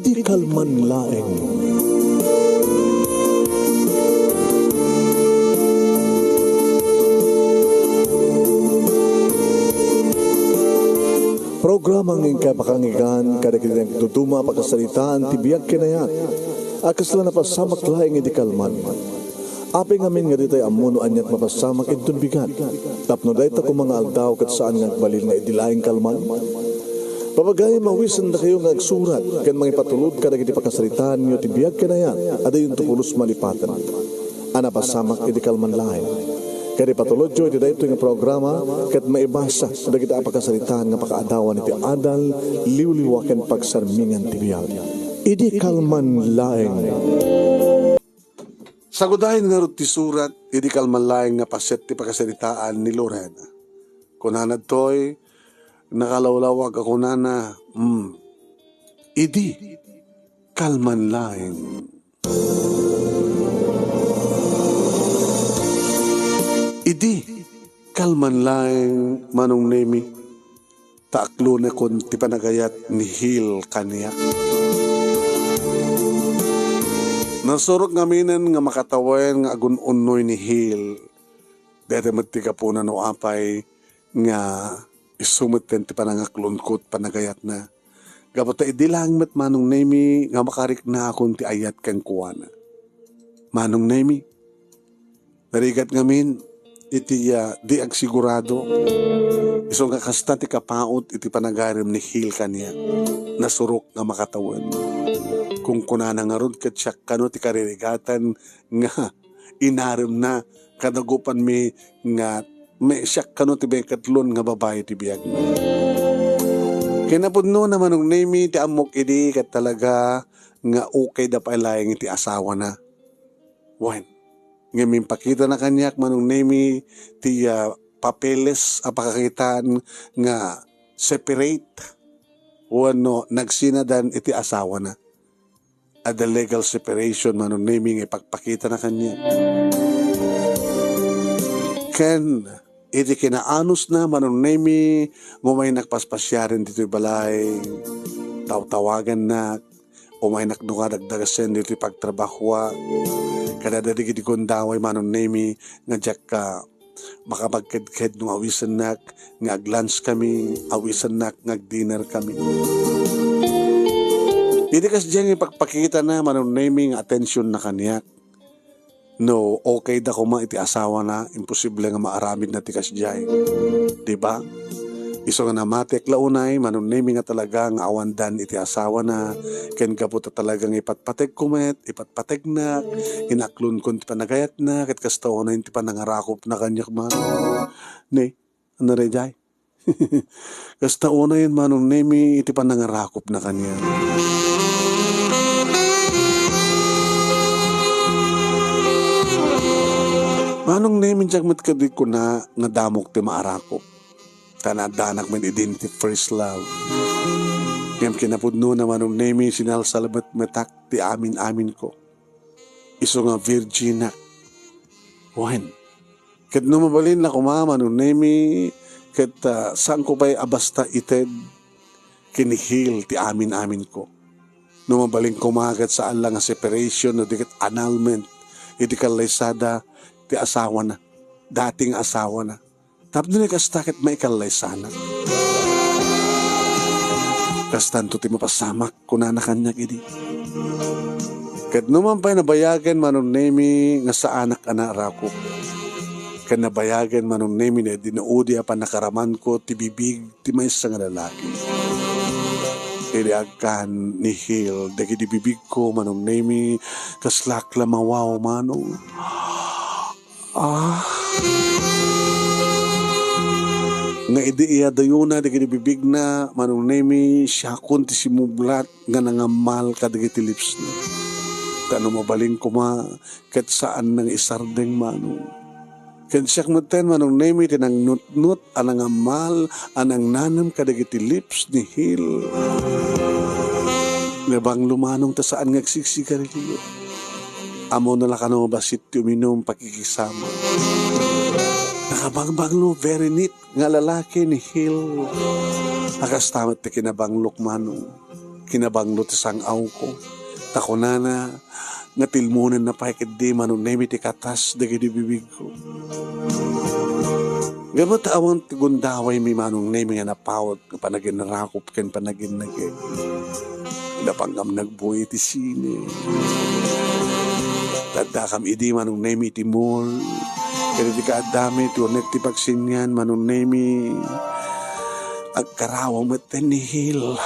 Idi kalman laeng. Programa ng kapakangigan kada kitang tutuma pakasalitaan tibiyag kinayat. Akas lang napasamak laeng idi kalman. Api ngamin nga ditay amuno anyat mapasamak itong bigat. Tapno dayta kung mga aldaw kat saan nga balil nga idilaing kalman. Papagay mawisan na kayo nga agsurat kan mga ipatulod kada kiti pakasalitaan nyo tibiyag kinayat. Ada yung tukulos malipatan. Anapasamak idi kalman laeng. Kaya patulod jo iti dayto nga programa kat maibasa da kita pakasalitaan nga pakaadawan iti adal liwliwaken pagsarmingan ti biyag. Idi kalman laeng. Sagudahin nga ron ti surat, idi kalman laeng nga paset ti pakasalitaan ni Lorena. Kunanad to'y nakalawlawag ako nana, idi kalman laeng. Idi kalman laeng manong nemi, taaklo na kon ti panagayat ni Hil kaniya. Nasurok ngaminan nga makatawen nga agun-unoy ni Hil. Dere magtiga po na no apay nga isumiten ti panangaklon-kot panagayat na. Gabata idilang met manong nemi nga makarik na akong ti ayat kang kuwana. Manong nemi, narigat ngamin iti di agsigurado. Iso nga kasta ti kapaot iti panagarim ni Hil kaniya. Nasurok nga makatawan. Kung kunana nga ron kat siya kano ti karirigatan nga inarim na kadagupan mi nga may siya kano ti bekatlon nga babae ti biyag. Kinapudno naman ng nemi ti amok idi kat talaga nga okay da pailayang iti asawa na. Wan, nga mimpakita na kanyak manong nemi ti papeles apakakitaan nga separate. Wano nagsinadan iti asawa na. At the legal separation manong naming ipagpakita na kanya. Ken, iti kinaanos na manong nami ngumay nakpaspasyarin dito'y balay, tawtawagan na, umay nakdungadagdagasen dito'y pagtrabahwa, kadadadigid kundaway manong nami nga jak ka, makapagked-ked nung awisan nak, nga ag-lunch kami, awisan nak, nga ag-dinner kami. Hindi kasi dyan ipagpakita na manong naming attention na kanyak. No, okay da kuma iti asawa na, imposible nga maaramid na tikas dyan. Diba? Iso nga namatek launay, manong naming nga talaga nga awandan iti asawa na, ken kaputa talagang ipatpatek kumet, ipatpatek na, inaklon kon ti panagayat na, ket kastaw na iti panangarakop na kanyak man. Ne, ano rin dyan? Kastaw na yun manong nami iti panangarakop na kanyak. Manong namin diyag matkadi ko na nadamok ti maarakop. Tanadanak man idinti first love. Ngam kinapudno na manong nami sinalsalabat metak ti amin-amin ko. Iso nga virgin na. Wan. Kat numabalin na kumama nung nami kat saan ko ba'y abasta ited kinihil ti amin-amin ko. Numabalin kumagat saan lang nga separation o dikat annulment. Iti kalaysada ti asawa na, dating asawa na. Tapos na kastakit may kalaysana. Kastanto ti mapasamak kunana kanyak idi. Kat naman pa'y nabayagan manong nemi nga sa anak anarako. Kat nabayagan manong nemi na dinuudi pa nakaraman ko ti bibig ti may nga lalaki. Iliagkan ni Hil, dagi di bibig ko manong nemi kaslak lamawaw manong. Nga idi iya dayo na dagi di bibig na manong nemi siya kunti simublat nga nangamal kadagi ti lips na. Kano mabaling kuma kat saan nang isardeng manong. Ken siyak muten manong nemi tinang nut-nut anang amal anang nanam kadagiti lips ni Hil. Lebang lumanong ta saan ngagsiksigarilyo. Amo na lakano basit ti uminom pakikisama. Nakabangbanglo very neat nga lalaki ni Hil. Nakastamat ti kinabanglok manong. kinabanglo ti sangaw ko. Takunana, nga tilmunan na pakit di manong nemi ti katas dagiti bibig ko. Gamot awang tigundaway mi manong nemi nga napawag panagin narakop ken panagin nagay. Napanggam nagbuhay ti sine. Tadakam idi manong nemi ti mall. Kaya di ka adami ti unet ti pagsinyan manong nemi. Agkarawa maten ni Hil.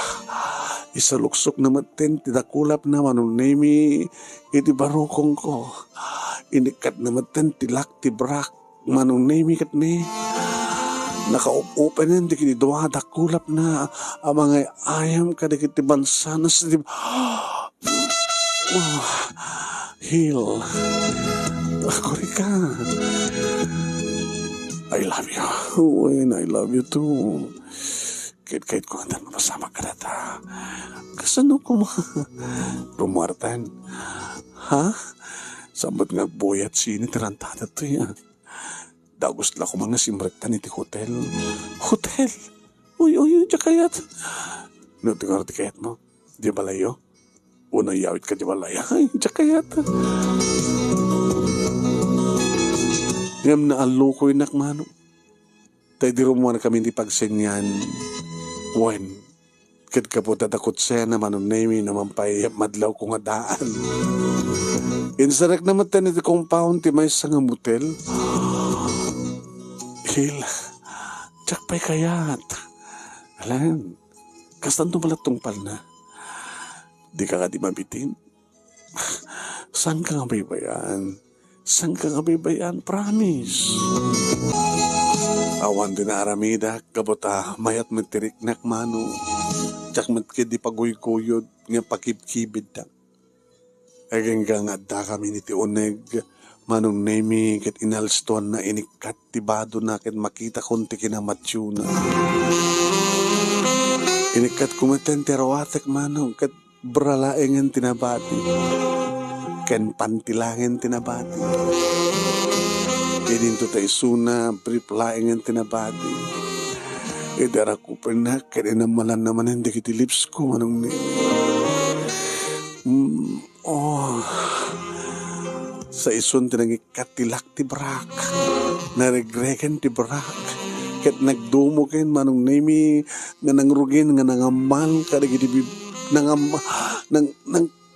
Isaluksok na maten ti dakulap na manong nemi iti barukong ko. Inikat na maten ti lak ti brak manong nemi kat ni. Nakaup-upan yan, di kiti duwa dakulap na amangay ayam ka di kiti bansanas di Hil. Ako rin ka. I love you. And I love you too. Kahit ko andan mapasama ka na ta. Kasano ko Rumartan. Ha? Sambat nga boyat sinit rantada to yan. Dagos la ko mga simrektan iti hotel. Hotel? Uy, diya kayat. No, tingar ti kayat mo. Di balayo? Unang yawit ka di balaya. Ay, diya kayat. Ngam na alo ko yung nakmano. Tay di rumuan kami di pagsenyan. Wen, kat ka po tatakot siya naman ang name naman pa'y madlaw kong adaan. Insarak naman tayo nito compound ti may isang motel. Hil, tsak pa'y kayat. Alam, kastan tumalat tungpal na. Di ka nga di mabitin. Saan ka nga baybayan? Saan ka nga baybayan? Promise. Awan din na aramida, kabota, mayat matirik nakmano. Tsak matkid di paguy-kuyod, nga pakibkibid na. Ageng nga da kami ni ti uneg, manong nemi ket inalston na inikat tibado na ket makita konti kinamatsyo na. Inikat kumaten terawatek manong ket bralaengen tinabati. Ken pantilangin tinabati. Idinto tayo suna, priplaengen tinabati. Idara ko pernah, kaya namalan naman hindi kiti lips ko, manong nemi. Sa isun tinangikat tilak ti brak. Naregreken ti brak. Ket nagdumo ken manong nemi nga nangrugin nga nangamal kadagiti nang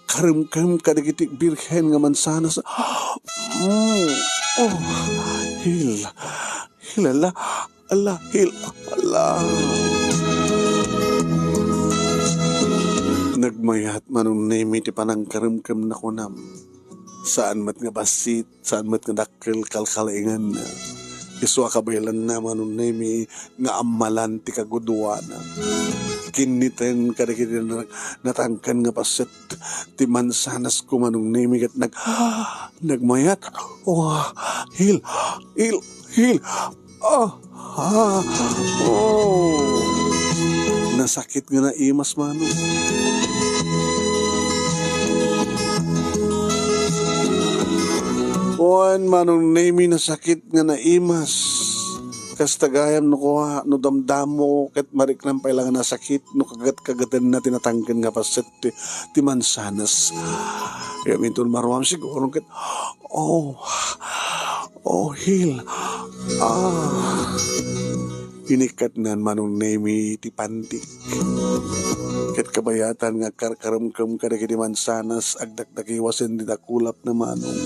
karim-karim kadagiti birhen nga mansanas. Hil. Hil ala. Hil ala. Nagmayat manong nemi ti panang karim-karim na kunam. Saan mat nga basit, saan mat nga dakil kalkalingan na. Iswa kabaylan na manong nemi nga amalan ti kaguduana. Kiniten kadagiti natangkan nga basit ti mansanas ko manong nemi kat nagmayat. Hil. Nasakit nga na imas manong. Kuan manong nemi na sakit nga naimas. Kas tagayam no kuha no damdamo ket mariknam pailangan na sakit no kagat-kagatan na tinatangken nga paset ti mansanas. Kaya minton marwam siguro ket Hil. Inikat nan manong nemi ti pantik. Ket kabayatan nga karkaramkam kadagiti mansanas agdakdakiwasen di dakulap na manong.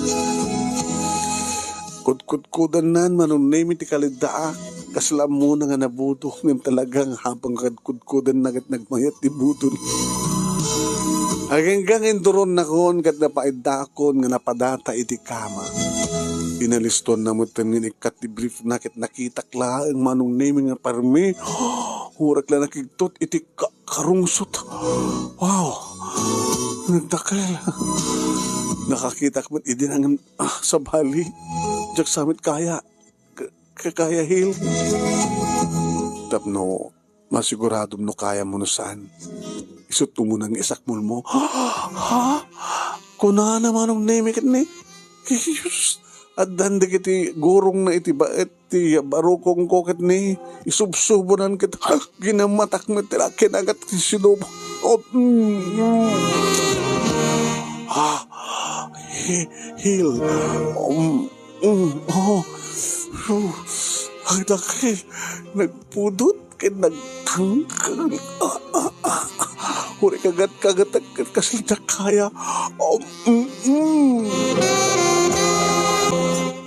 Kudkudan nan manong nemi ti kalidaak kaslam mo na nga nabuto ng talagang habang kudkudan na kat nagmayat ti budol. Hanggang induron na kon kat napaidakon nga napadata iti kama. Inaliston na mo tanin ikat ti brief na kat nakitak laang manong nemi nga parmi. Hurak lang nakigtot iti karungsot. Wow! Nagdakal. Nakakita ko idinangan sa bali. Jak samit kaya. Kaya Hil. Tapno, masiguradom no kaya mo no saan. Isot mo nang isakmul mo. Ha? Kuna naman ang name kat ni. At dandi kiti gurong na iti baet ti barukong ko kat ni. Isubsubunan kita. Ginamatak mo tila kinagat ti sinubo. Oh, Ah, Hil. Phew. Ang laki. Nagpudot kay nagtangkal. Huri kagat-kagat kasi na kaya.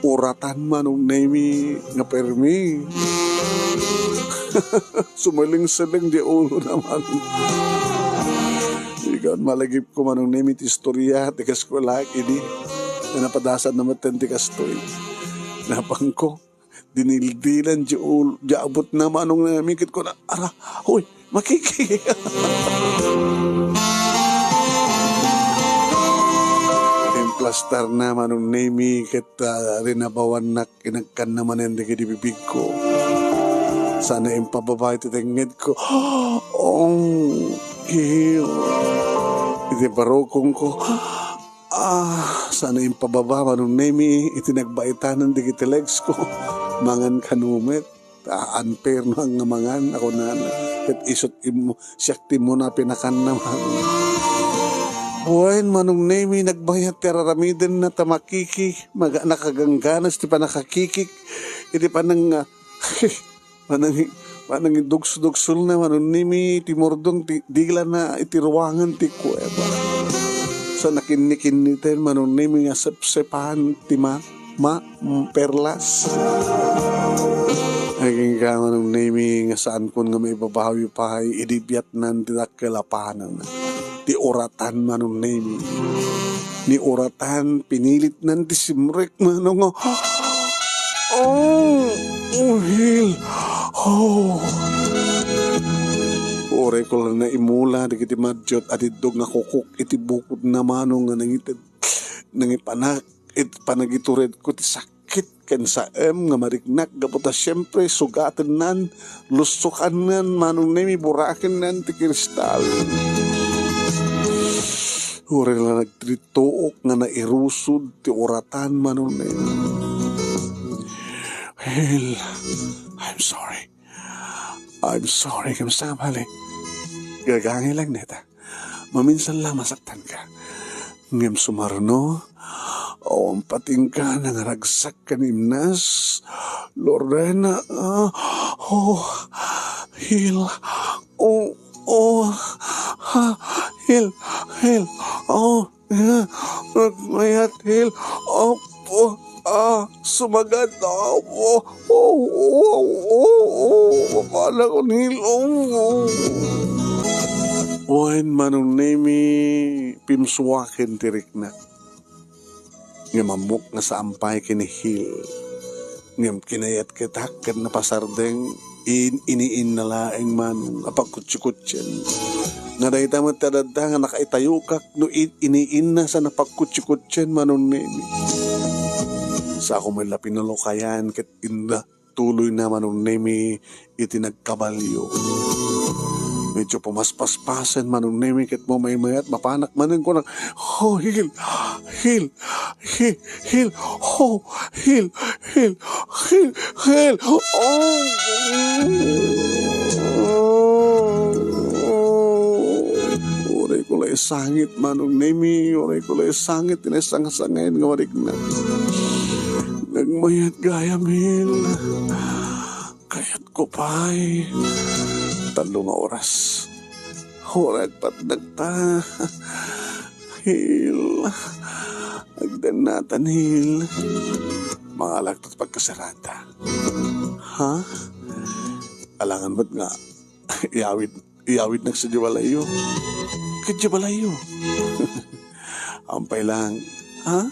Uratan manong nemi nga permi. Sumaling-saling di ulo naman. Ikaw malagip ko manong nemi ti istorya tikas ko laki di. Na napadasan naman tikas to eh. Napang ko. Dinildilan di ulo. Di abot na manong namikit ko na. Ara, huy, makiki. Plastar na manong nemi kita rinabawan na kinagkan naman yung di bibig ko. Sana yung pababay titenged ko. Hil. Iti barokong ko. Sana yung pababa manong nemi itinagbaitan di kiti legs ko. Mangan kanumit. Unfair no ang mangan ako na. Kat isot imo siyakti mo na pinakan naman. Buwain manong nemi nagbayat teraramiden na tamakiki nakagangganas ti pa nakakikik iti pa nang panang dugs-dugsul na manong nemi ti mordong ti digla na iti ruangan ti kuweba sa nakinikin niten manong nemi nga sepsepahan ti perlas naging ka manong nemi nga saan kun nga may babawi pahay idibiyat nan ti nakalapanan di oratan manong nemi. Ni oratan, pinilit nan di simrek manong Hil. Ore ko lang na imula, di kiti madyot, at itdog na kukuk, iti bukod na manong nga nangipanak, iti panagitured ko, ti sakit, ken sa nga marignak, gaputa siyempre, sugatan nan, lusukan nan, manong nemi, burakin nan, ti kristal. Ure na nagtrituok nga nairusod ti oratan manon na yun. Hil, I'm sorry. I'm sorry, kamusta ka pala? Gagangay lang neta. Maminsan lang masaktan ka. Ngem sumarno, o ang pating ka nangaragsak kanimnas. Lorena, Hil, Hil, mayat Hil, sumagat na mapala ko Hil, Wain manong nemi pimsuwakin tirik na. Nga mamuk nga sa ampay kini Hil. Nga kinayat kitak kat napasardeng iniin na laeng man apagkutsikutsyan. Nga dahi tamat tadada nga nakaitayukak no iniin na sa napagkutsikutsyan manon nemi. Sa ako may lapinalokayan kat inda tuloy na manon nemi itinagkabalyo. Medyo pumaspaspasan manon nemi kat mo may mayat mapanak manon ko ng Hil, Hil, Hil, Hil, Hil, Hil, Hil, Hil, Oray ko lang sangit manong nemi, oray ko lang sangit tinasang-sangayin nga warig na. Nagmayat gayam Hil, kayat ko pa'y 3 oras. Horag patnagta. Hil. Agdanatan Hil. Mga lagtot pagkasarata. Ha? Alangan ba't nga iawid na sa Jabalayo? Jabalayo. Ampay lang. Ha?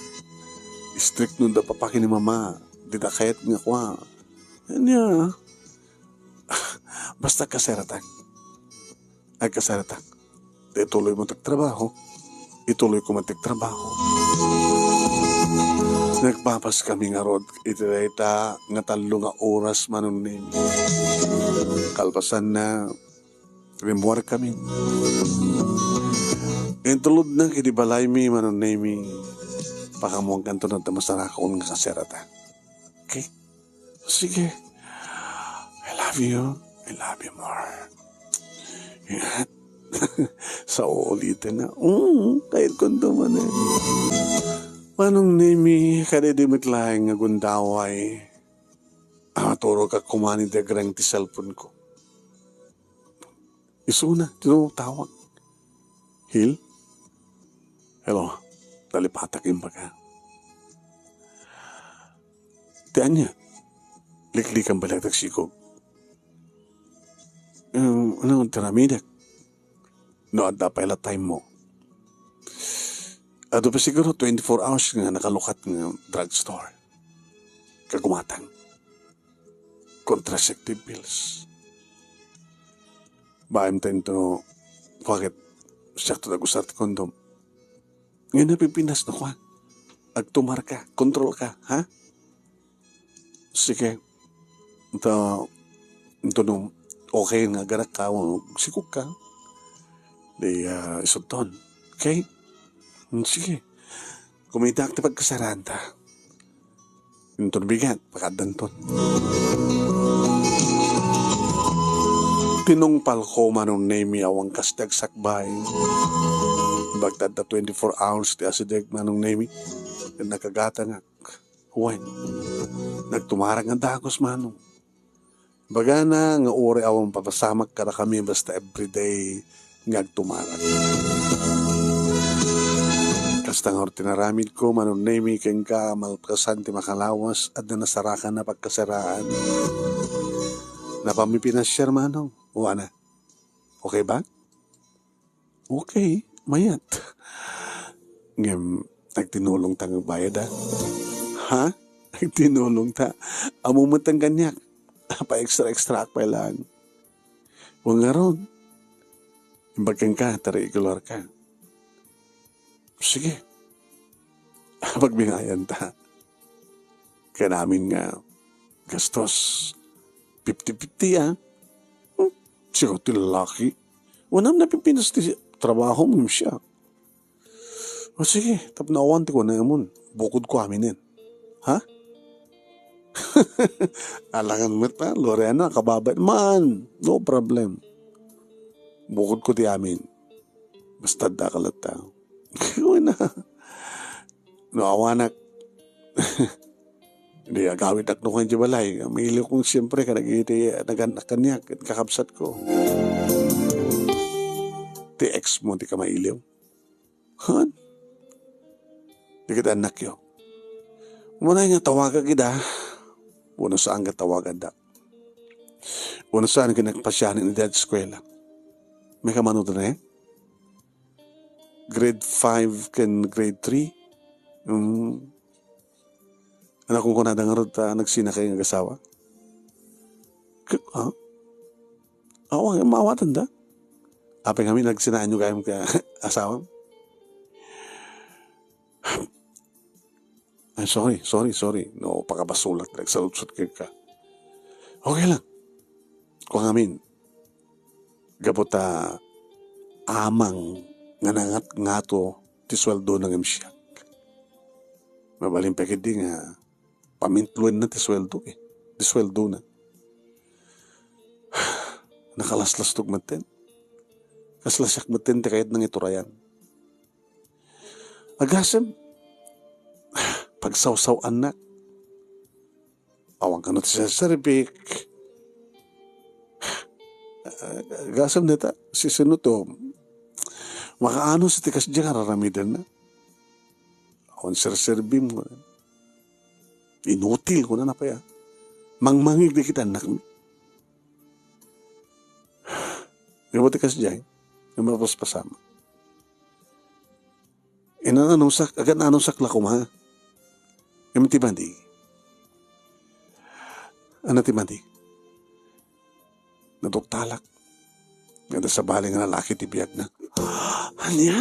Strict nun da papaki ni mama. Didakayat nga kwa. Yan ya. Basta kasaratan. Ay kasaratan. Ituloy mo tagtrabaho. Ituloy ko matigtrabaho. Nagpapas kami nga rod. Itireta nga 3 nga oras manon nemi. Kalpasan na rimuar kami. Intulod na kinibalay mi manon nemi. Pakamuang kanto na tamasarakon nga kasaratan. Okay? Sige. I love you. I love you more. Ingat. Sa uulitin na. Kahit kundo man eh. Manong nimi, kadidimit lahing nga gundaway. Turo ka kumani de grang ti cellphone ko. Isuna, tinutawag. Hil? Hello, dalipatak yung baga. Tiyan niya, liklik ang balagdag sikog. Ano, tiramidak. No, adda pa ila time mo. Ato pa siguro 24 hours nga nakalukat ng drugstore. Kagumatang. Contraceptive pills. Baim tayo to, bakit siya ito nag-usat kondom? Ngayon napipinas na ko, ha? Agtumar ka, control ka, ha? Sige. Ito nung okay nga garak ka, sikog ka. Di isuton. Okay? Sige. Kumita ka pagkasaraan ta. Ito bigat, pagkadanton. Tinungpal ko manong name awang kasdag sakbay. Bagtad na 24 hours ti asideg manong name. Nakagata nga. Huwag. Nagtumarang ang dagos manong. Bagana nga uri awang papasamak kada kami basta everyday ngagtumarang. Kastang or tinaramid ko manong name keng ka malkasan ti makalawas at na nasarakan na pagkasaraan. Napamipinasyar manong. O ana, okay ba? Okay, mayat. Ngem, nagtinulong tang bayad ha? Nagtinulong ta. Amumot ang ganyak. Pa extra pa lang. Huwag nga ron. Imbagkan ka, regular ka. Sige. Pagbingayan ta. Kaya namin nga gastos 50-50 siya ti lalaki. Wanam napipinas ti trabaho mo siya. O sige, tapnawan ti ko na yaman. Bukod ko aminin. Ha? Alangan mo ta, Lorena, kababait man. No problem. Bukod ko ti amin. Basta dakalat ta. Gawin na. No, awanak. Hindi, agawit ak nung kanji balay. Maili kong siyempre ka naganak kanyak at kakabsat ko. Ti ex mo, di ka mailiw. Han? Di kita anak yo. Muna nga tawaga kita. Una saan ka tawagan da. Una saan ka nagpasyanin ni dad eskwela. May kamano na eh? Grade 5 kan grade 3. Anak kong kunada nga ron nagsina kayo ng asawa. Ha? Ako, mawatan da. Apay kami nagsinaan nyo kayo ka asawa. Ay, sorry. No, pakabasulat. Nagsalutsot kayo ka. Okay lang. Kung amin, gabota amang nga nangat nga to tisweldo ng imsyak. Mabaling pekidi nga pamintluin na tisweldo eh. Tisweldo na. Nakalaslas tugmatin. Kaslasyak matin ti kahit nang iturayan. Agasem, pagsawsaw anak. Awang kanot siya sa ribik. Agasem nita, si Sinuto, makaano sa tikas dyan kararamidan na. Awan sir-servim ko na. Inutil ko na pa ya. Mangmangig di kita anak mi. Yung tikas dyan, yung mapaspasama. Agad anong sakla ko ma. Yung timandi. Ano timandi? Nadoktalak. Ganda sa baling na lalaki tibiyag na. Anya?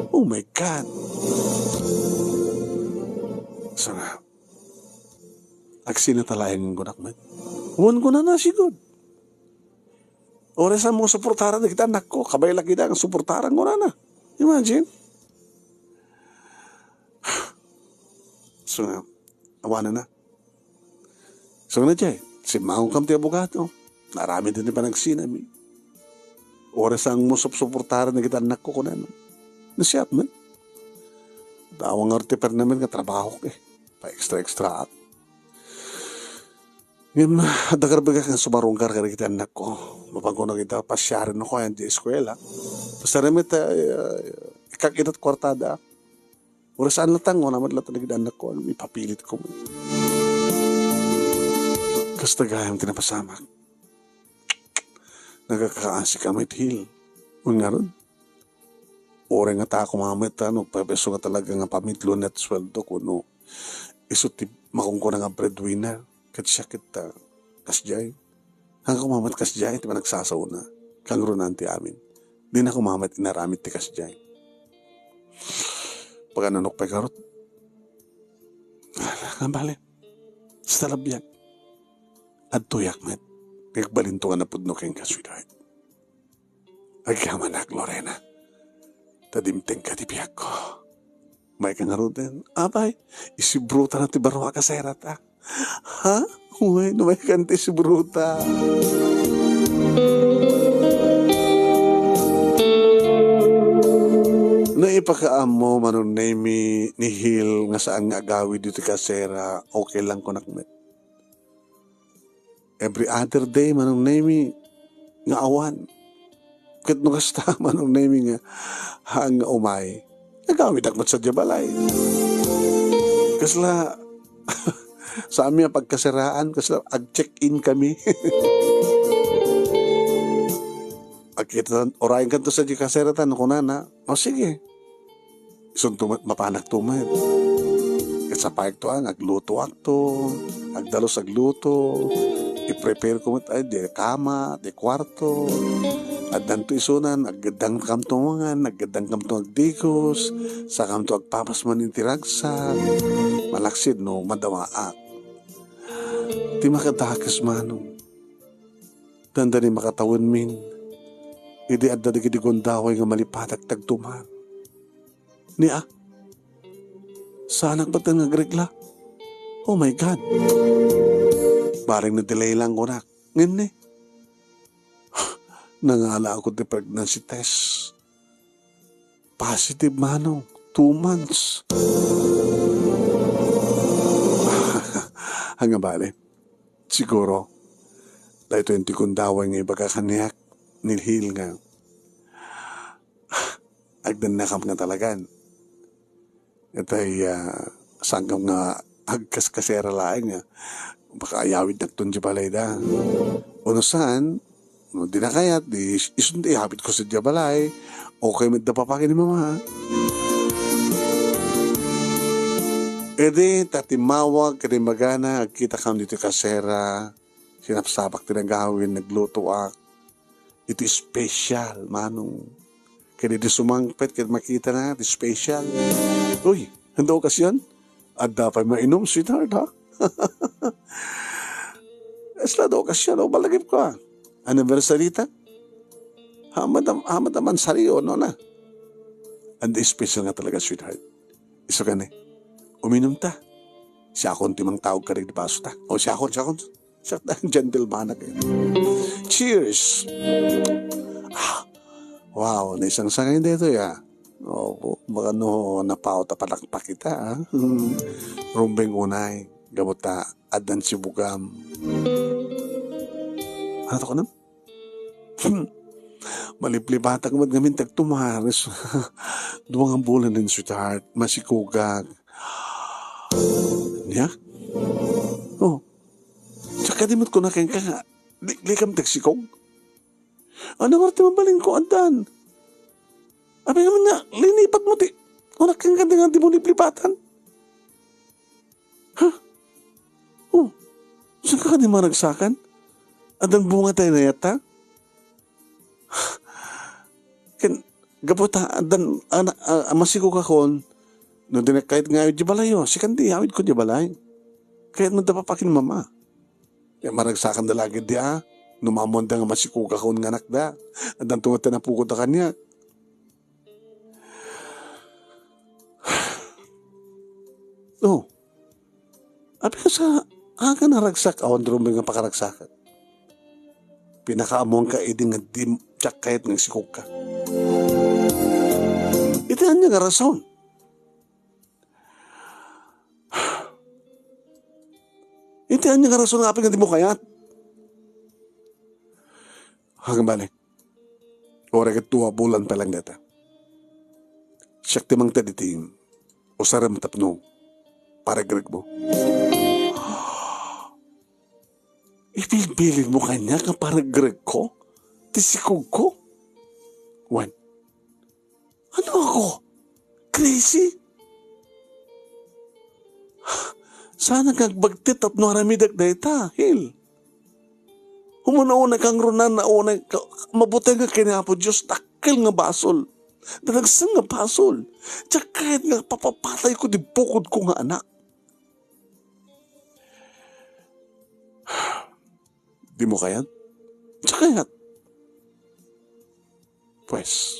Oh my God. So nga, agsinatalayan ng gunak man. Huwan ko na sigod. Oras ang mga suportaran na kita, anak ko, kabay lang kita ang suportaran ko na. Imagine. So nga, awanan na. So nga dyan, si Mahong Kamti Abogado, narami din pa nagsinami. Oras ang musop-suportaran na kita anak ko kunan. Nasiyat man. Dawang arte per namin nga trabaho ko eh. Pa extra-extra. Ngayon, dagar baga kang sumarungkar ka kita anak ko. Mapangko na kita pasyarin ako yan di eskwela. Tapos naramit, ikakitat kwartada. Oras saan latang, wala naman latang na kita anak ko. Ipapilit ko. Kasta gayang tinapasamak. Nagkakaasi kami hil. Nga ron. Ore nga ta ako mamit, pabeso nga talaga nga pamitlo net sweldo ko, no. Isuti makungko na nga breadwinner. Kat siya kita kasjay. Hanggang kumamat kasjay, di ba nagsasaw na. Kang runanti amin. Di na kumamat inaramit ti kasjay. Pagka nanok pa karot. Ang bali. Sa talabyak. At tuyak met. Kagbalinto nga na pudno keng kaswidahit. Agkaman Lorena. Tadimteng ka ti biyak ko. May kang haruden. Abay, isibruta na ti barwa ka sa erata. Ha? Uy, may kang ti isibruta. Naipakaam mo manon ni Hil nga saan nga agawi dito ka sera, okay lang ko nakmet. Every other day manong name nga awan. Kat no kasta manong name nga hang umay. Nagamit akmat sa jabalay. Kasla sa amin ang pagkasiraan, kasla ag-check-in kami. Agkita orayin kanto sa jikasiratan ko na. O sige. Isun mapanak tumad. Kat sa paik to ang agluto akto, agdalos agluto. I-prepare ko mat ay di kama, di kwarto. At danto isunan, aggadang kamtungan, aggadang kamtong agdikos, sa kamto agpapas man intiragsa, malaksid no, madawaak. Di makadakas manong. Tanda ni makatawin min, hindi adda di gondaway nga malipatak tagtuman. Niya, saan ba't nga gregla? Oh my God. Baring na delay lang ko na. Ngayon eh. Nangala ako di pregnancy test. Positive manong. 2 months. Hanga bale. Siguro. Dahil 20 kundaway nga iba kakaniyak. Nilhil nga. Agdan na kam nga talagan. Ito ay sanggam nga agkas-kasera laing nga. Baka ayawid nagtun di balay da. Uno saan, no, di na kayat, di isundi, habit ko sa di balay, okay med na papakin ni mama. E di, tatimawag, karimagana, agkita kam dito kasera, sinapsapak tinagawin, naglutoak. Ito special, manong. Kaya di sumangpet, kaya makita na, ito special. Uy, handa okasyon? At dapat mainom, sweetheart, ha? Esla do okasyon, o balagip ko, ha? Anniversary ta? Hamad naman sariyo, no na? And special nga talaga, sweetheart. Iso ka uminom ta. Siya akong timang tawag ka rin di baso ta. O siya akong. Siya gentleman na kayo. Cheers! Wow, naisang sangay dito ya. O, baka no, napauta palakpak kita, ha? Rumbeng unay, gabuta, adan si bugam. Ano to ko nam? Maliplibatak mo gamin tagtumaris. Duwang ang bulan din, sweetheart. Masikugag. Niya? Oh. Tsaka di mo't ko na kaya ka. Likam tagsikog. Ano nga rin mabaling ko, andan? Abi naman nga, linipat mo ti. O nakang ganda nga di mo liplipatan. Ha? Oh. Saan ka di managsakan? Andan bunga tayo na yata? Gaputa, andan, masikog ako. No, kahit nga yung jibalayo, si kandi, hawid ko jibalay. Kahit mo dapapakin mama. Kaya maragsakan na lagi di numamon da nga masikuga ko nga anak da. At ang tungat na pukot na kanya. Oh. Abi ka sa naragsak, awan druming nga pakaragsakan. Pinakaamong ka, edi nga Tsak kahit ng sikog ka. Itihan niya nga rason. Itihan niya nga rason nga apin nga di mo kayat. Hanggang balik. Ora ka 2 bulan pa lang data. Siyak timang taditing. O saram tapno. Para greg mo. Ibilbilin mo kanya ka para greg ko? Tisikog ko? Wan. Ano ako? Crazy? Sana kang bagtit at naramidag na ita, Hil. Humuna-una kang runan na una, mabuti nga kinapo Diyos, takil nga basol. Dalagsang nga basol. Tsaka kahit nga papapatay ko, di bukod ko nga anak. Di mo kayat? Tsaka kayat. Pues,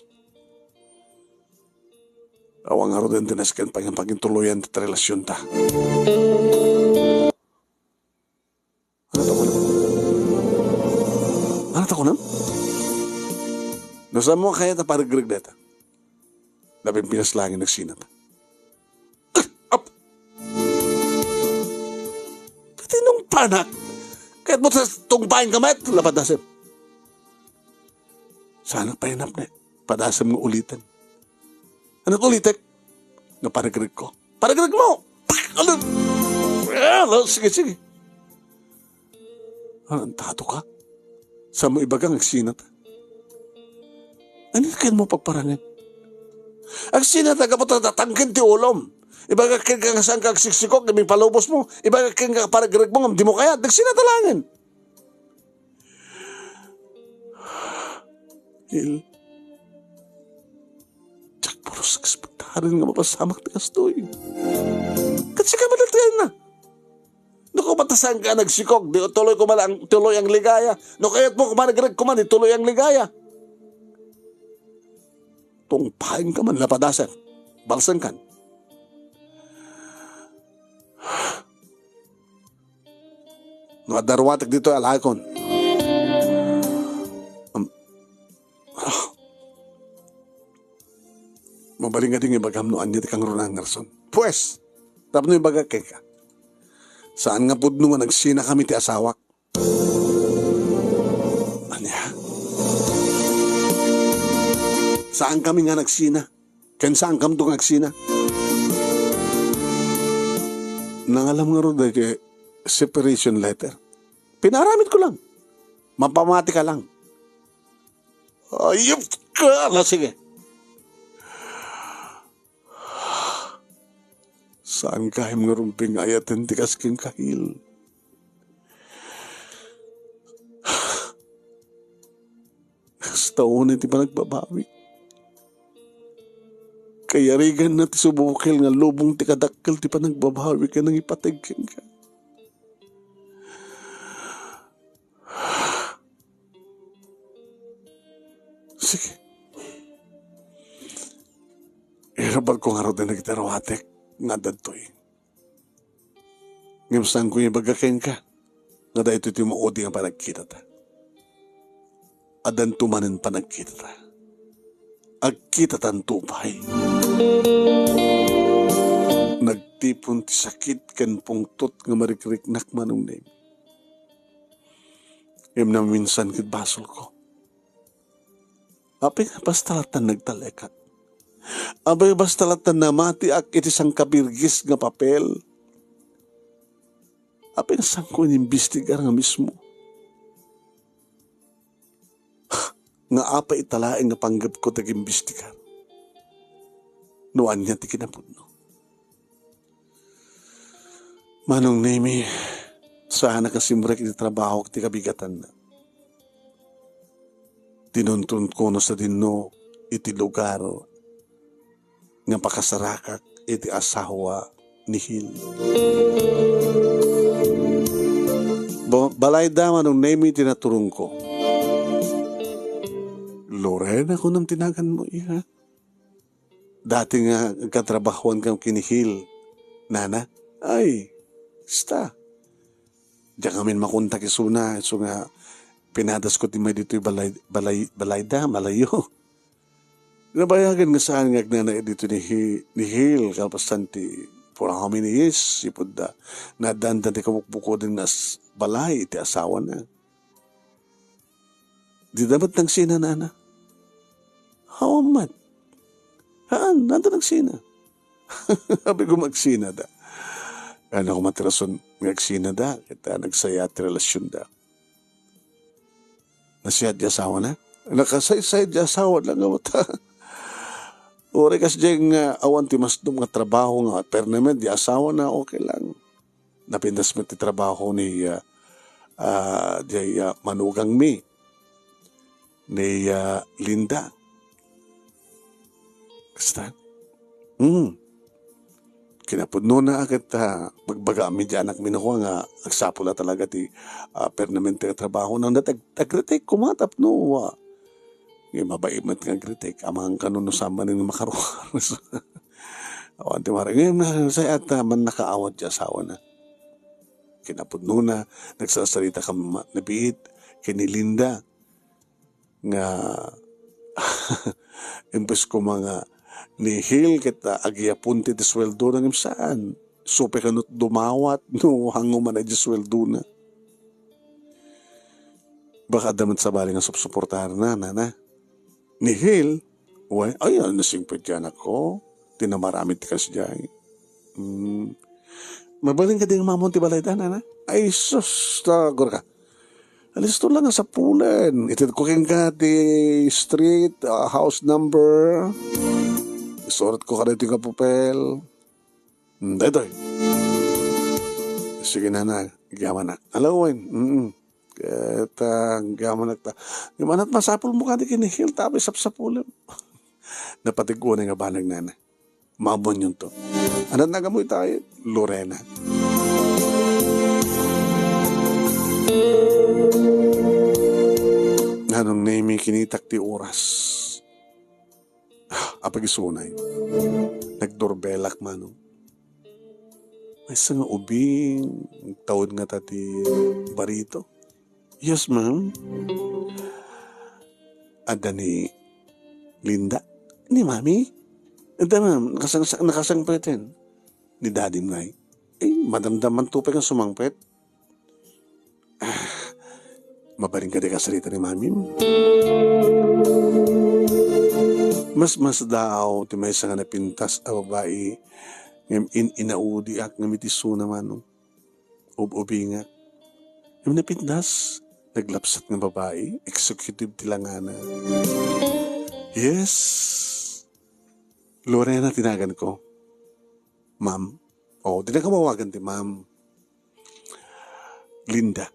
awang araw din tinaskan pa yung pagintuluyan at relasyon ta. Ano ko na? Nasa mo kaya ta para greg data? Labing pinaslangin nagsinat. Up! Pati nung panak, kahit mo sa tungpain kamay, lapadasin. Sana pahinap na padasam ng ulitan. Ano ulitek? Na paragreg ko. Paragreg mo! Ano? Sige. Ang tato ka? Sa mo ibagang agsinat. Ano kayo mo pagparangan? Agsinat na kapot na tatangkin ti ulom. Ibaga kayo ka saan ka agsiksikok, may palubos mo. Ibaga kayo ka paragreg mo, di mo kaya. Agsinat na langin. Hil. Tsak puros ekspektarin nga mapasamak na kastoy. Kasi ka malatayan na. No ko batasan ka nagsikog, di tuloy ko malang tuloy ang ligaya. No kaya't mo kumanagreg ko man, tuloy ang ligaya. Tungpahin ka man, lapadasan. Balsan kan. No adarwatak dito alakon. Mabaling nga din ibagam no anya di kang runang ngarson. Pues, tapno ibaga kay ka. Saan nga pudno nga nagsina kami ti asawak? Anya? Saan kami nga nagsina? Ken saan kam to nagsina? Nangalam nga ro kay separation letter. Pinaramit ko lang. Mapamati ka lang. Ayup ka! Sige. Saan kahim nga rumping ayatan ti kasking kahil? Sa taon ti pa nagbabawi. Kaya rigan na ti subukil nga lubong ti kadakkel ti pa nagbabawi ka nang ipatigkin ka. Sige. Irabag ko nga rin na nagtarawatek. Nga dadtoy. Ngimsang ko yung bagakain ka. Nga dahil ito yung maudi nga panagkita ta. Adan tumanin panagkita ta. Agkita tan tupay. Nagtipon ti sakit kan pungtot nga marikriknak manong name. Im na minsan kit basol ko. Api nga pastalatan nagtalekat. Abay basta latan na mati ak iti sang kabirgis nga papel. Apin sang ko inimbestigar nga mismo. Nga apa italaing nga panggap ko tag-imbestigar. Nuan niya ti kinapudno. Manong Nemi, sana kasimrek iti trabaho ti kabigatan na. Tinuntun ko no sa dinno iti lugar nga pakasarakak iti asawa ni Hil. Balay daman ng Nemi tinaturong ko. Lorena ko nang tinagan mo iya. Dati nga katrabahuan kang kinihil. Nana, ay, sta. Diyan kami makunta kisuna. So nga, pinadas ko ti may dito balayda, malayo. Nabayagan nga saan nga agnanay dito ni Hil, kalpasan ti for how many years, sipod da, nadandan ti kamukbuko din nas balay, ti asawa na. Di dapat nang sina na. How man? Haan, nanda nang sina. Sabi ko magsina da. Ano ko matirason magsina da, kita nagsaya ti relasyon da. Nasiyad di asawa na? Nakasay-say di asawa lang nga mata. Uri kas diyang awan ti masdum nga trabaho nga pernamen di asawa na okay lang. Napindas mo ti trabaho ni manugang mi ni Linda. Kastan? Kinapudno na agad magbaga mi di anak minuha nga agsapula talaga ti pernamen ti trabaho nang tag-retake kumatap no. Yung mabaimat nga kritik, amang kanuno sama ng makaruha. Awan ti mara, ngayon say at man nakaawat di asawa na. Kinapudno na, nagsasalita ka nabiit, kinilinda, nga imbes ko mga nihil kita agiyapunti di sweldo ng imsaan. Supe kanot dumawat, no hango man ay di sweldo na. Baka daman sa bali nga supsuportahan na. Ni Hil, ay, nasingpit yan ako. Tinamaramit kas dyan. Mabaling ka din mamon ti balay na. Ay, sus, tagor ka. Alis to lang sa pulan. Itid ko ka ti street, house number. Isorot ko ka dito yung kapupel. Dito. Sige na, gaman na. Alawin. Gaman nagta. Yung manat masapul mo ka di kinihil, tabi sapsapulim. Napatiguan nga banag nana. Mabon yun to. Anat nagamoy tayo? Lorena. Anong name kinitak ti oras? Apagisunay. Nagdorbelak mano. May nga ubing, tawad nga tati barito. Yes, ma'am. Ada ni Linda. Ni mami. Ada, ma'am. Nakasangpetin. Ni daddy na madamdaman tupay ang sumangpet. Mabaling ka di kasalita ni mami. Mas daw, ti may nga napintas a babae, inaudi ak ngamitiso naman, ubingak. Yung napintas, naglapsat ng babae, executive tilangana. Yes. Lorena tinagan ko. Ma'am. Di na ka mawagan ti ma'am. Linda.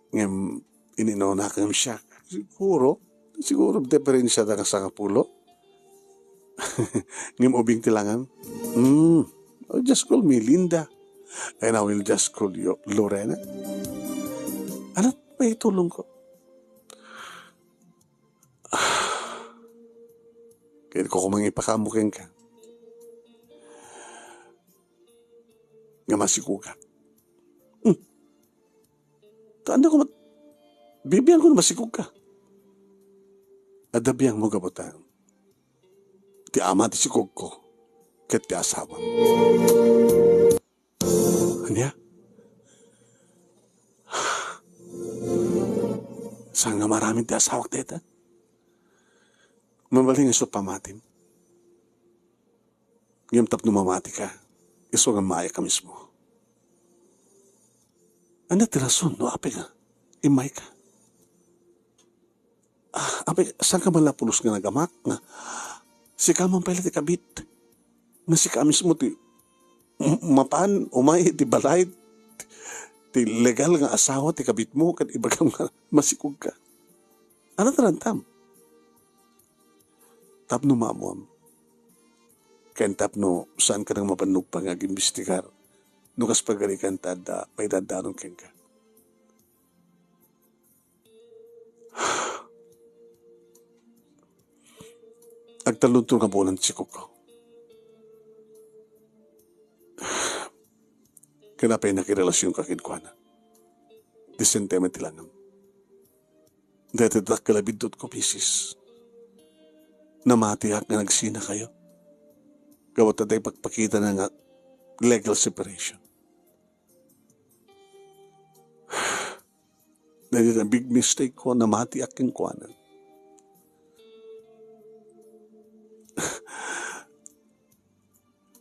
Ngam, ininaw kang siya. Siguro, diferensya na sa kapulo. Ngam ubing tilangan. Just call me Linda. And I will just call you Lorena. Ano may tulong ko? Kaya ko kumang ipakamukin ka. Nga masiku ka. Tanda ko bibiyan ko na masiku ka. Adabiyang mo gabutan. Ti ama ti sikog ko. Ket ti asawa. Anya? Saan nga maraming ti asawak deta? Mabaling iso pamatin. Ngam tapno mamati ka. Iso nga maaya ka mismo. Ano ti rason, no? Ape nga. Imay ka. Ape, saan ka malapulos nga nagamak nga? Si kamang pala ti kabit. Nga si ka mismo ti mapan, umay, ti balay, ti legal nga asawa, ti kabit mo, kat iba kang masikog ka. Ano tarantam? Tapno mamuam. Ken tapno, saan ka nang mapanug pa nga gimbestigar? Nukas pagarikan tada, may dadanong ken ka. Agtaluntong ka po ng sikog ko. Kanapay nakirelasyon ka kinkwana. Disenteme tilanam. Dito tak kalabidot ko, misis. Namatiyak nga nagsina kayo. Gawat tayo pagpakita na nga legal separation. Dahil na big mistake ko, namatiyak yung kuwanan.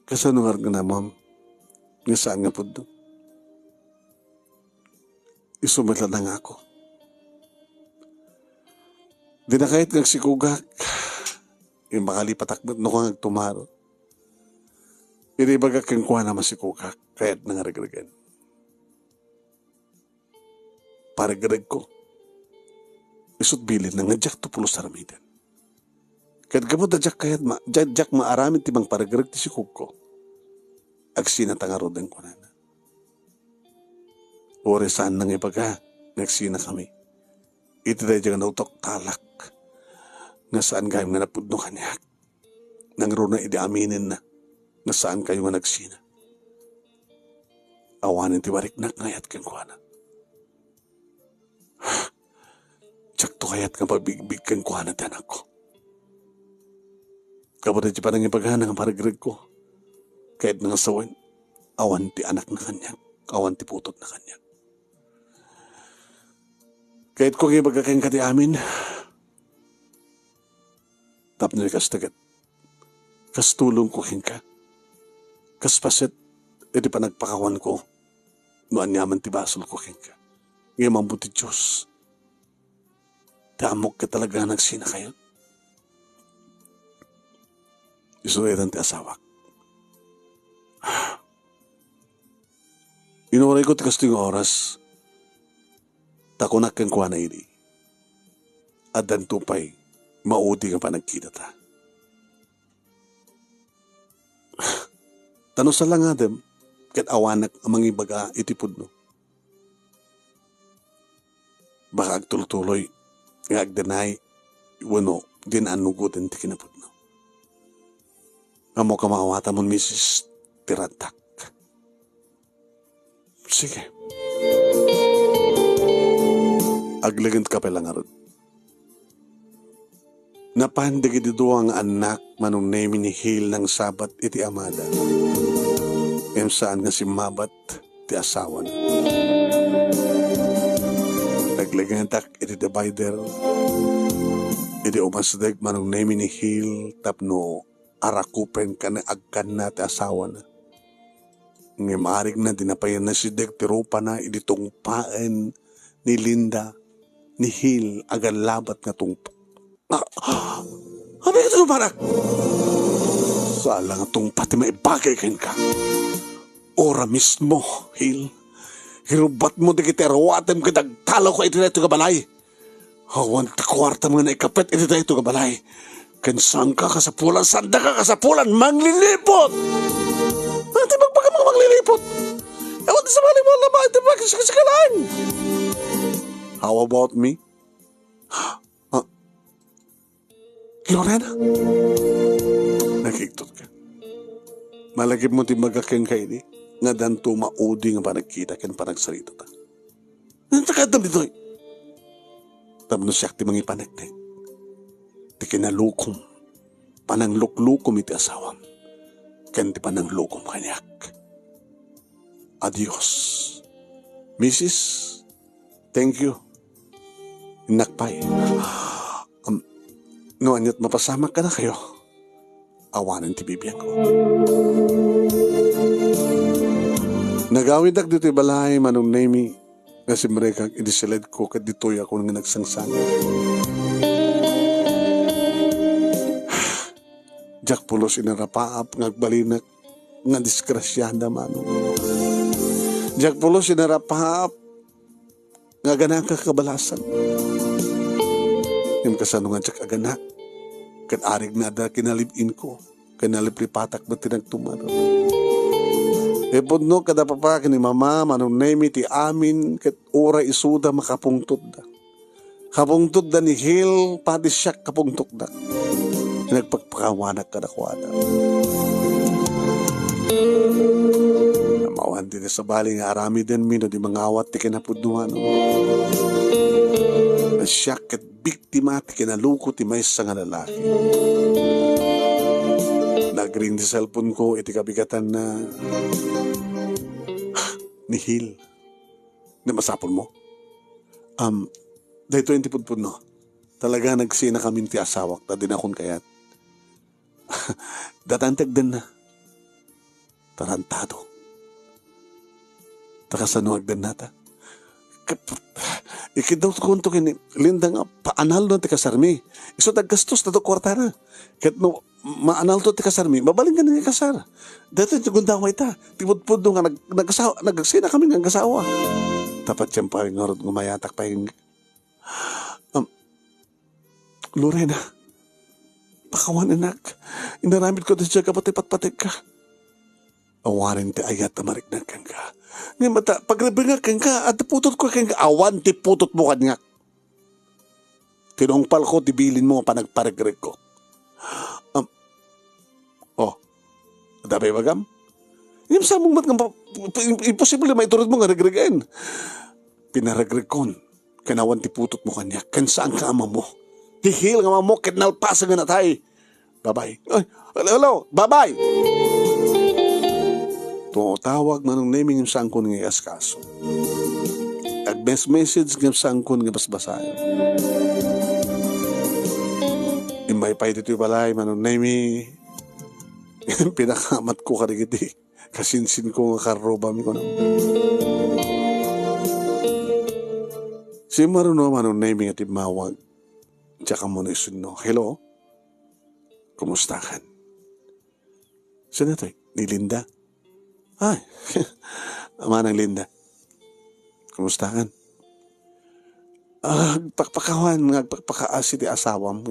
Kasanungar ka na, ma'am. Nga saan nga po doon? Isumala na nga ako. Di na kahit nagsikugak, yung makalipatak no kang nagtumaro. Hindi baga kang kuha naman sikugak, kahit nangaragaragan. Paragarag ko. Isot bilin na nga jak to pulos aramidan. Kahit gamot na jak kahit jak maaramin timang paragarag ti sikug ko. Agsina tangarodan ko na. Ore saan nang ibaga, nagsina kami. Ito tayo dyan nautok talak. Nga saan kayo nga napudno kanyak. Nang runa idiaminin na. Nga saan kayo nga nagsina. Awanin ti warik na ngayat kang kuwana. Tsak to kayat nga pabigbig kang kuwana ti anak ko. Kapag di pa nang ipagana nga paragrag ko. Kahit nga sawan, awan ti anak na kanyak. Awan ti putot na kanyak. Kahit kung ibagakang kati amin, tap na kas tagat. Kas tulong ko ka. Kas pasit, edi pa nagpakawan ko. Noan yaman ti basol ko ka. Ngayon mabuti Diyos. Tamok ka talaga nagsina kayo. Isuretan ti asawak. Inuray ko ti kasting oras. Takunak kang kuha na ini. At dan tupay, maudi nga pa nagkita ta. Tanong sa lang nga dem, kat awanak amang ibaga itipod no. Baka agtuloy nga agdanay, wano, din anugutin ti kinapod no. Amo ka maawata mon misis, tiratak. Sige. Aglagant ka pala nga rin. Napandig iti ang anak manong name ni Hil ng sabat iti amada. Em saan nga si mabat ti asawa na. Naglagantak iti divider. Iti umasdag manong name ni Hil tapno arakupen ka na agkan na ti asawa na. Ngemarig na dinapayan na si Dek tirupa na iti tungpaen ni Linda ni Hil agan labat nga tungpa. Abi ka ito parak? Sala nga tungpa ti maibagay kain ka. Ora mismo, Hil. Hirubat mo di kiterwatem kitagtalaw ko iti na ito kabalay. Hawan takwarta mga naikapet iti na ito kabalay. Kansang ka kasapulan, sanda ka kasapulan, manglilipot! Ati magbaga mga manglilipot. Ewan ti sa mali mo na ba, iti magkasikalan. How about me? Lorena? Nakiktot ka. Malagip mo ti magakeng kayo ni, nga danto maudi nga panagkita ken panagsarita ta. Nantakadam dito eh. Tapno siyak ti mga ipanagnek. Ti kinalukom, panangluklukom iti asawam, ken ti pananglukom kanyak. Adios. Mrs., thank you. Nakpay. No, anyat mapasama ka na kayo. Awanan ti bibiyang ko. Nagawid ak dito balay manong name nga si Mrekag idisilid ko kat dito'y ako nga nagsangsang. Jak pulos inarapaap ngagbalinak nga diskrasyanda manong. Jak pulos inarapaap nga ganang kakabalasan. Yung kasano nga jak aganak kat arig na da kinalibin ko kinaliplipatak ba tinagtumano. E podno kada papa kini mama manong name ti amin kat ora isuda makapungtod da. Kapungtod da ni Hil pati siya kapungtod da. Nagpagpakawanak ka na kuwada. Namawan din sa bali nga arami din mino di mangawat ti kinapudnuhan. siya ket biktima ti kinaluko ti maysa nga lalaki. Nagring di cellphone ko iti kabigatan na ni Hil. Di masapon mo? Dahito yung tipudpud no. Talaga nagsina kami ti asawak na din akong kayat. Datantag din na. Tarantado. Takasanuag din nata. Ikidaw ko ito kini Linda nga paanal no ti kasarmi. Iso taggastos na to kwarta na. Kat no maanal to ti kasarmi, mabaling ka na nga kasar. Dito yung gundaway ta. Tipudpud no nga nagsina kami nga gasawa. Tapat siyang pa yung orod gumayatak pa yung Lorena, pakawan anak, inaramid ko din siya kapatid-patid ka. Awarin ti ayat na marignan kang ka. Ngayon mata, pagribingan kang ka, at putot ko kang ka, awan ti putot mo kanya. Tinongpal ko, tibilin mo, panagparigrig ko. Dabay bagam? Ngayon sa mong mat nga, imposible maiturod mo nga rigrigain. Pinarigrig kon, kanawan ti putot mo kanya, kan saan ka ama mo? Tihil nga mo, kitnalpasa nga na tayo. Bye-bye. Ay, hello, bye-bye. Tawag na nung naming yung sangkon nga askaso. Nag-message nga sangkon nga basbasayan. Imbay pa ito yung balay, manong naming pinakamat ko karigiti. Kasinsin ko nga karobami ko nang. Si Maruno manong naming at imawag. Tsaka mo na isunod, hello? Kumusta kan? Saan na tayo? Ni Linda? Ay, ama ng Linda. Kumusta kan? Pagpakawan, nagpagpakaasi di asawam.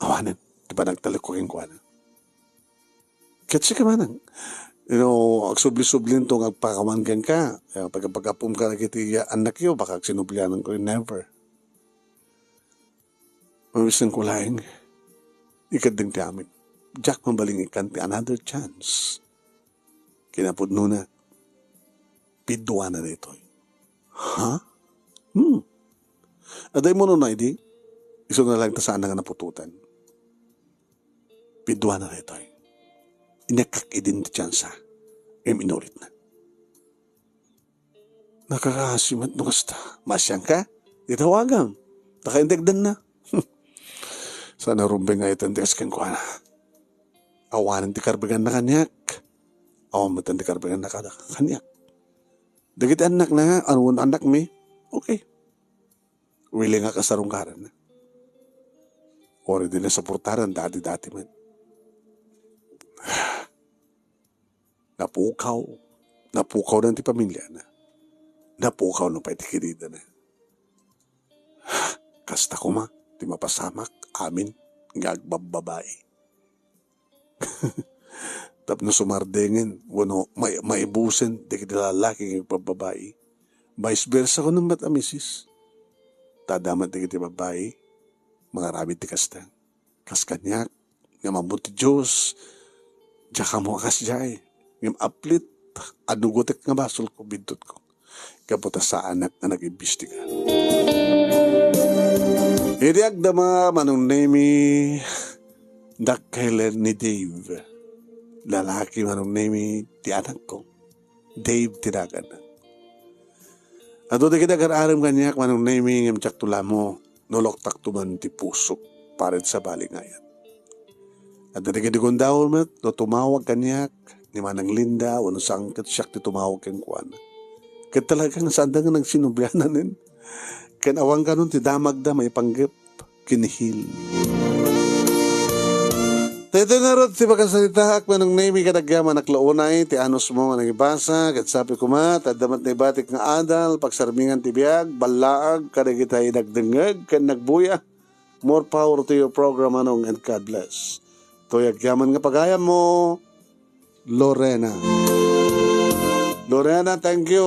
Awanan, di ba nagtalikuhin ko na? Kasi ka manang. Agsubli-sublin to agpakawan kan ka. Pagkapum ka na kiti anak yo, baka sinublianan ko never. Mawisang ko laing, ikading ti amin. Jack mambaling ikan ti another chance. Kinapod na, pidwa na dito. Ha? Aday mo na idi, iso na lang ta saan nga napututan. Pidwa na dito. Inakak idin ti chance ha. Minulit na. Nakakasimat no kasta. Masyang ka? Itawagang. Nakaindagdan na. Sana rumbeng nga itandes kang kuha na. Awanan ti karbigan na kanyak. Awan mo ti karbigan na kanyak. Dagiti anak na, anong anak mi? Okay. Willing nga kasarungkaran na. Ori din na supportaran, dati-dati man. Napukaw na ti pamilya na. Napukaw na pa itikirida na. Kasta ko ma, ti mapasamak, amin, ngagbababae. Tap na sumardengin, wano, maibusin, di kita lalaki ng babae. Vice versa ko ng matamisis. Tadamat di kita babae, mga rabit ti kasta. Kaskanyak, nga mabuti Diyos, diya mo kasjay, nga aplit, anugutik nga basol ko, bidot ko. Kaputa sa anak na nag-imbestiga. Iriag dama manong nemi dakailan ni Dave. Lalaki manong nemi ti anak ko. Dave tiragan na. Ato di kita kararam kanyak manong nemi ngam tsak tulamo noloktak tuman ti pusok pared sa balingayat. At di kita kundawon met no tumawag kanyak ni manang Linda wano sangkat siyak ti tumawag kang kuwan. Kat talagang sandang nagsinubyanan kanawang ka nun ti damag da may panggip kinihil. Tayo na ron ti pagkasalita manong nemi kadagyaman naklaunay ti anos mo nga nagibasa kat sabi ko ma tadamat na ibatik nga adal pagsarmingan ti biyag balaag kadagitay nagdengeg kan nagbuya. More power to your program anong and God bless. Tuyagyaman nga pagayam mo Lorena. Lorena, thank you.